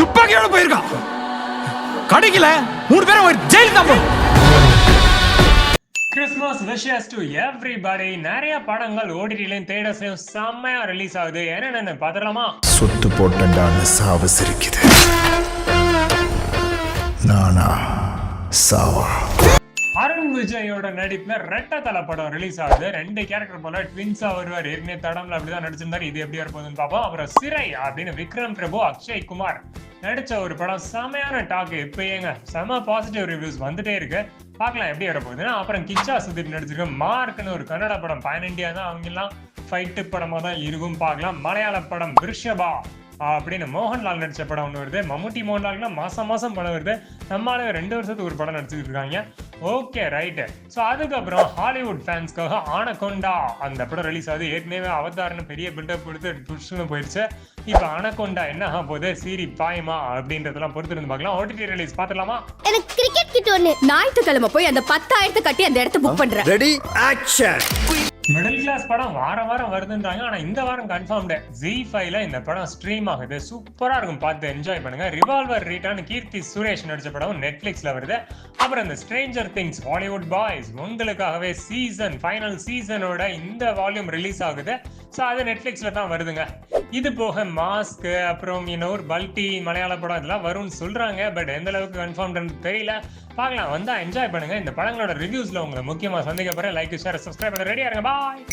துப்பாக்கியோட போயிருக்கான். கிடைக்கல 3 பேரும் ஒரு ஜெயில் தான் போகும். Christmas wishes to everybody. நிறைய படங்கள் ஓடிடிலையும் தேடர்ஸ்லையும் செம்மையா ரிலீஸ் ஆகுது. என்னென்னு பார்த்துடலாமா? சொத்து போட்டண்டான்னு சாவு சிரிக்குது. நானா சாவா? அருண் விஜயோட நடிப்புல ரெட்ட தலை படம் ரிலீஸ் ஆகுது. 2 கேரக்டர் போல ட்வின்ஸா வருவார். ஏற்கனவே தடம்ல அப்படிதான் நடிச்சிருந்தாரு. இது எப்படி இருப்பதுன்னு பார்ப்போம். அப்புறம் சிறை அப்படின்னு விக்ரம் பிரபு அக்ஷய் குமார் நடிச்ச ஒரு படம் செமையான டாக். இப்பயேங்க செம பாசிட்டிவ் ரிவ்யூஸ் வந்துட்டே இருக்கு. பார்க்கலாம் எப்படி வரப்போகுதுன்னா. அப்புறம் கிச்சா சுதீப் நடிச்சிருக்க மார்க்னு ஒரு கன்னட படம். பேன் இண்டியா தான். அவங்க எல்லாம் ஃபைட்டு படமா தான் இருக்கும். பார்க்கலாம். மலையாள படம் விருஷபா அப்படின்னு மோகன்லால் நடிச்ச படம் ஒன்று வருது. மம்முட்டி மோகன்லால்லாம் மாசம் படம் வருது. நம்மளால 2 வருஷத்துக்கு ஒரு படம் நடிச்சுட்டு இருக்காங்க. Okay right. ஸோ அதுக்கப்புறம் ஹாலிவுட் ஃபேன்ஸ்க்காக ஆனகொண்டா அந்த படம் ரிலீஸ் ஆகுது. ஏற்கனவே அவதார்னு பெரிய பில்டப் கொடுத்து புஷ்னு போயிடுச்சு. இப்போ ஆனகொண்டா என்ன ஆக போகுது, சீரி பாயுமா அப்படின்றதெல்லாம் பொறுத்து இருந்து பார்க்கலாம். ஓடிடி ரிலீஸ் பார்த்துலாமா? எனக்கு கிரிக்கெட் கிட் ஒன்று. ஞாயிற்றுக்கிழமை போய் அந்த 10,000 கட்டி அந்த இடத்த புக் பண்றேன். Ready action. மிடில் கிளாஸ் படம் வாரம் வருதுன்றாங்க. ஆனா இந்த வாரம் கன்ஃபார்ம்டு ZEE5ல இந்த படம் ஸ்ட்ரீம் ஆகுது. சூப்பரா இருக்கும், பார்த்து என்ஜாய் பண்ணுங்க. ரிவால்வர் ரீட்டான் கீர்த்தி சுரேஷ் நடிச்ச படம் நெட்ஃபிளிக்ஸ்ல வருது. அப்புறம் இந்த ஸ்ட்ரேஞ்சர் திங்ஸ் ஹாலிவுட் பாய்ஸ் உங்களுக்காகவே ஃபைனல் சீசனோட இந்த வால்யூம் ரிலீஸ் ஆகுது. ஸோ அது நெட்ஃபிளிக்ஸ்ல தான் வருதுங்க. இது போக மாஸ்க், அப்புறம் இன்னொரு பல்டி மலையாள படம் இதெல்லாம் வரும்னு சொல்றாங்க. பட் எந்த அளவுக்கு கன்ஃபார்ம்னு தெரியல. பார்க்கலாம், வந்தா என்ஜாய் பண்ணுங்க. இந்த படங்களோட ரிவ்யூஸ்ல உங்களை முக்கியமா சந்திக்க போறேன். லைக், ஷேர், சப்ஸ்கிரைப் பண்ண ரெடியா இருங்க. பாய்.